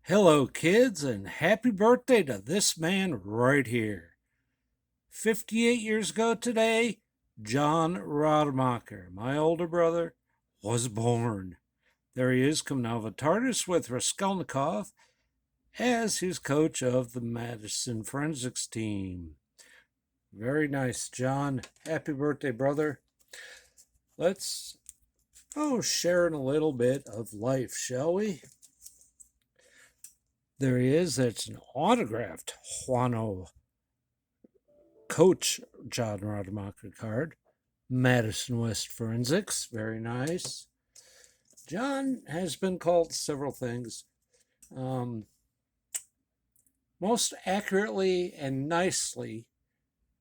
Hello, kids, and happy birthday to this man right here. 58 years ago today, John Rademacher, my older brother, was born. There he is coming out of a TARDIS with Raskolnikov as his coach of the Madison Forensics team. Very nice, John. Happy birthday, brother. Let's share in a little bit of life, shall we? There he is. That's an autographed Juano Coach John Rademacher card. Madison West Forensics. Very nice. John has been called several things. Most accurately and nicely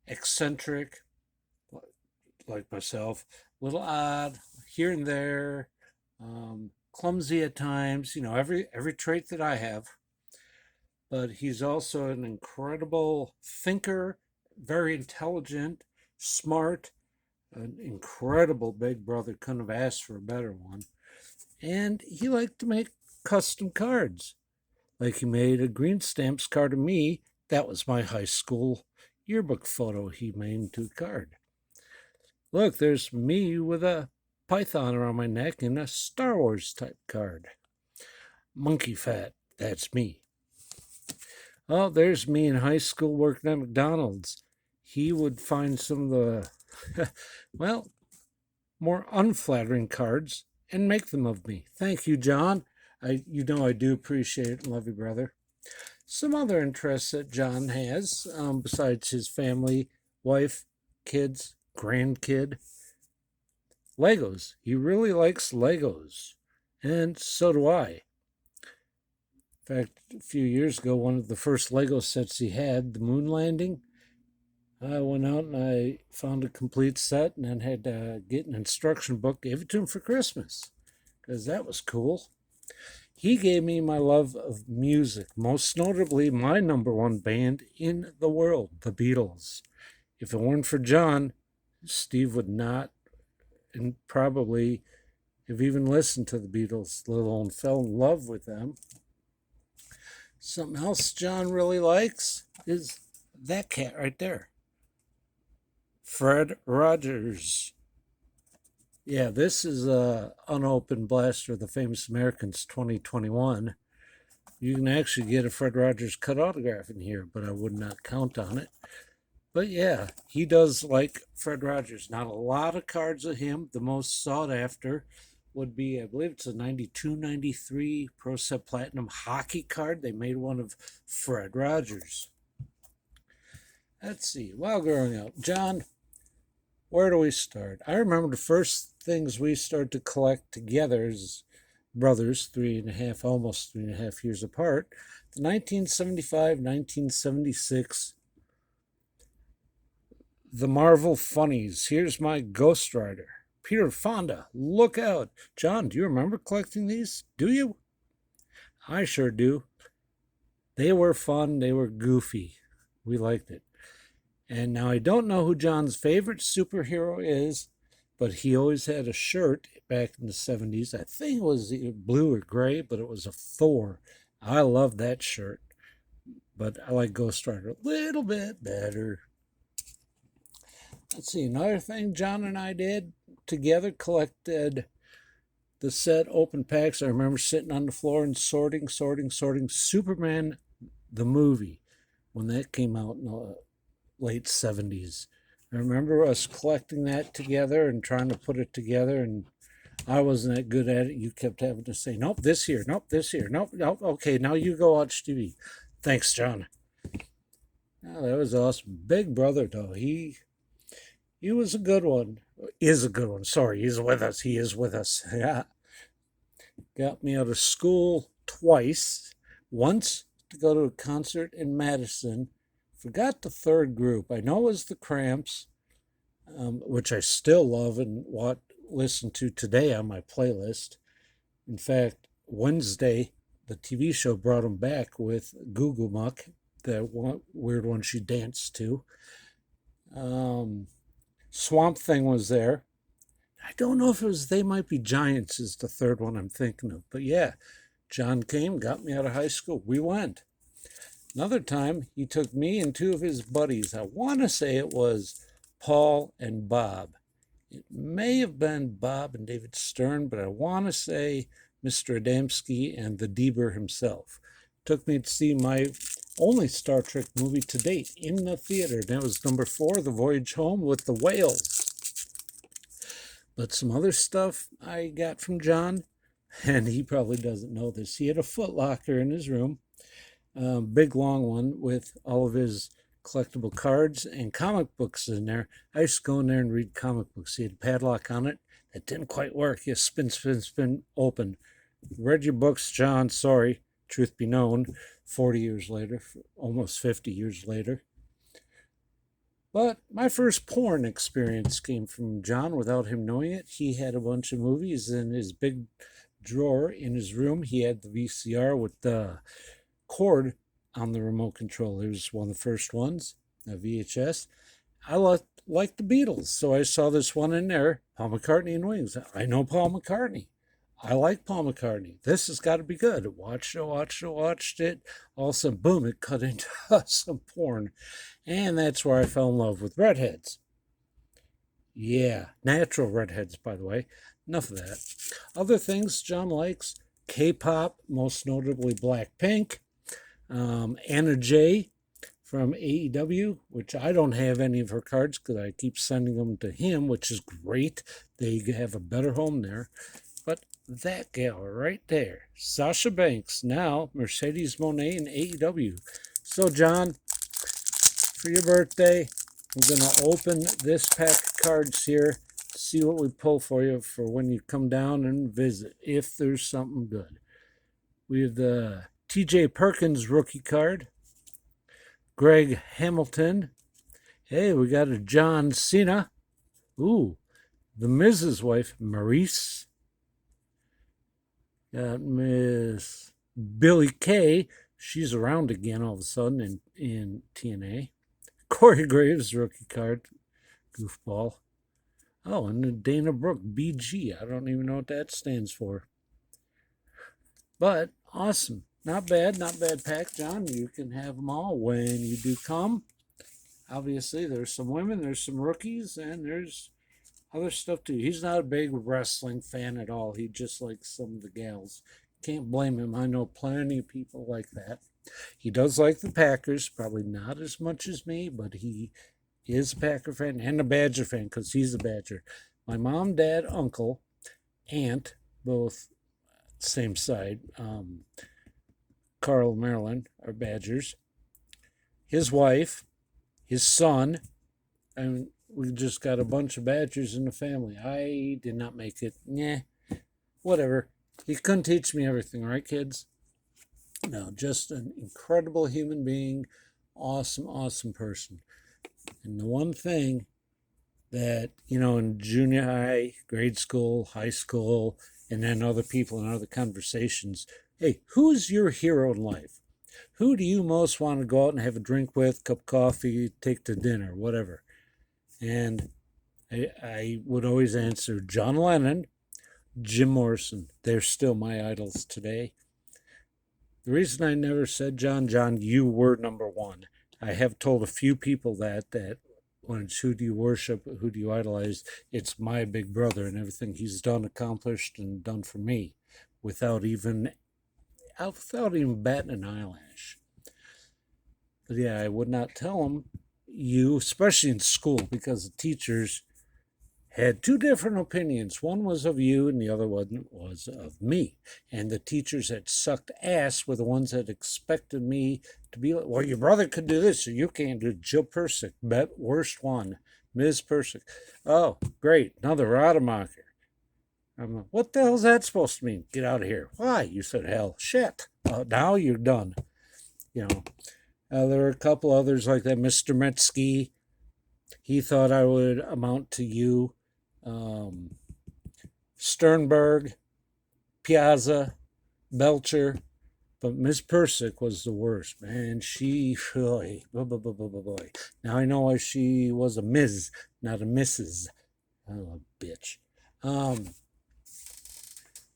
eccentric, like myself, a little odd here and there, clumsy at times, every trait that I have. But he's also an incredible thinker, very intelligent, smart, an incredible big brother. Couldn't have asked for a better one. And he liked to make custom cards. Like he made a green stamps card of me. That was my high school yearbook photo he made into a card. Look, there's me with a python around my neck in a Star Wars type card. Monkeyphat, that's me. Oh, there's me in high school working at McDonald's. He would find some of the, more unflattering cards and make them of me. Thank you, John. I do appreciate it and love you, brother. Some other interests that John has, besides his family, wife, kids, grandkid, Legos. He really likes Legos, and so do I. In fact, a few years ago, one of the first Lego sets he had, the moon landing, I went out and I found a complete set and then had to get an instruction book, gave it to him for Christmas, because that was cool. He gave me my love of music, most notably my number one band in the world, the Beatles. If it weren't for John, Steve would not and probably have even listened to the Beatles, let alone fell in love with them. Something else John really likes is that cat right there. Fred Rogers. Yeah, this is a unopened blaster of the Famous Americans 2021. You can actually get a Fred Rogers cut autograph in here, but I would not count on it. But yeah, he does like Fred Rogers. Not a lot of cards of him. The most sought after would be, I believe it's a 92-93 Pro Set Platinum hockey card. They made one of Fred Rogers. Let's see. While growing up, John, where do we start? I remember the first things we started to collect together as brothers, almost 3.5 years apart. The 1975-1976 The Marvel Funnies. Here's my Ghost Rider. Peter Fonda, look out. John, do you remember collecting these? Do you? I sure do. They were fun. They were goofy. We liked it. And now I don't know who John's favorite superhero is, but he always had a shirt back in the 70s. I think it was either blue or gray, but it was a Thor. I love that shirt. But I like Ghost Rider a little bit better. Let's see, another thing John and I did together, collected the set open packs. I remember sitting on the floor and sorting Superman, the movie, when that came out in the late 70s. I remember us collecting that together and trying to put it together, and I wasn't that good at it. You kept having to say, nope, this here, nope, this here, nope, okay, now you go watch TV. Thanks, John. Oh, that was awesome. Big brother, though. He was a good one. Is a good one. Sorry, he's with us. He is with us. Yeah. Got me out of school twice. Once to go to a concert in Madison. Forgot the third group. I know it was the Cramps, which I still love and listen to today on my playlist. In fact, Wednesday, the TV show brought them back with Goo Goo Muck, that weird one she danced to. Swamp Thing was there. I don't know if it was They Might Be Giants is the third one I'm thinking of. But yeah, John came, got me out of high school. We went. Another time, he took me and two of his buddies. I want to say it was Paul and Bob. It may have been Bob and David Stern, but I want to say Mr. Adamski and the Deber himself. Took me to see my only Star Trek movie to date in the theater. And that was number 4, The Voyage Home with the Whales. But some other stuff I got from John, and he probably doesn't know this. He had a Foot Locker in his room, big long one with all of his collectible cards and comic books in there. I used to go in there and read comic books. He had a padlock on it. That didn't quite work. You spin, open. Read your books, John. Sorry. Truth be known, 40 years later, almost 50 years later. But my first porn experience came from John without him knowing it. He had a bunch of movies in his big drawer in his room. He had the VCR with the cord on the remote control. It was one of the first ones, a VHS. I liked the Beatles, so I saw this one in there, Paul McCartney and Wings. I know Paul McCartney. I like Paul McCartney. This has got to be good. Watched it. All of a sudden, boom, it cut into some porn. And that's where I fell in love with redheads. Yeah, natural redheads, by the way. Enough of that. Other things John likes, K-pop, most notably Blackpink. Anna Jay from AEW, which I don't have any of her cards because I keep sending them to him, which is great. They have a better home there. But that gal right there, Sasha Banks, now Mercedes Moné in AEW. So, John, for your birthday, I'm going to open this pack of cards here, see what we pull for you for when you come down and visit, if there's something good. We have the TJ Perkins rookie card, Greg Hamilton. Hey, we got a John Cena. Ooh, the Miz's wife, Maurice. Got Miss Billy Kay. She's around again all of a sudden in TNA. Corey Graves rookie card, goofball. Oh, and the Dana Brooke, BG. I don't even know what that stands for. But awesome. Not bad pack, John. You can have them all when you do come. Obviously, there's some women, there's some rookies, and there's other stuff too. He's not a big wrestling fan at all. He just likes some of the gals. Can't blame him. I know plenty of people like that. He does like the Packers, probably not as much as me, but he is a Packer fan and a Badger fan because he's a Badger. My mom, dad, uncle, aunt, both same side, Carl, Maryland, are Badgers. His wife, his son, and we just got a bunch of Badgers in the family. I did not make it. Whatever. He couldn't teach me everything, right, kids? No, just an incredible human being, awesome person. And the one thing that, in junior high, grade school, high school, and then other people in other conversations, hey, who's your hero in life? Who do you most want to go out and have a drink with, cup of coffee, take to dinner, whatever? And I would always answer John Lennon, Jim Morrison. They're still my idols today. The reason I never said John, you were number one. I have told a few people that when it's who do you worship, who do you idolize, it's my big brother and everything he's done, accomplished, and done for me without even batting an eyelash. But yeah, I would not tell him you, especially in school, because the teachers had two different opinions. One was of you and the other one was of me. And the teachers that sucked ass were the ones that expected me to be like, well, your brother could do this, so you can't do it. Jill Persick, worst one. Ms. Persick. Oh, great, another Rademacher. I'm like, what the hell's that supposed to mean? Get out of here. Why? You said hell. Shit. Now you're done. There were a couple others like that. Mr. Metzke. He thought I would amount to you. Sternberg, Piazza, Belcher, but Miss Persick was the worst, man. She, boy. Now I know why she was a Ms., not a Mrs. Oh, bitch.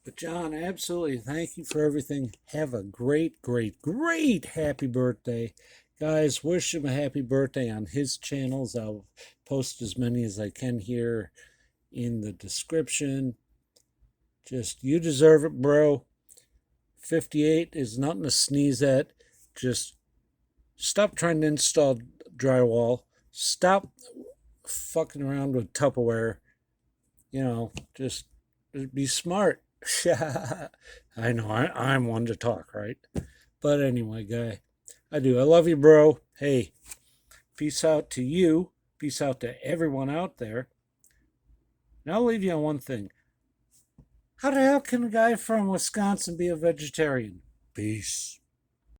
But John, absolutely, thank you for everything. Have a great, great, great happy birthday. Guys, wish him a happy birthday on his channels. I'll post as many as I can here in the description. Just, you deserve it, bro. 58 is nothing to sneeze at. Just stop trying to install drywall. Stop fucking around with Tupperware. Just be smart. I know, I'm one to talk, right? But anyway, guy, I love you, bro. Hey, peace out to you. Peace out to everyone out there. And I'll leave you on one thing. How the hell can a guy from Wisconsin be a vegetarian? Peace.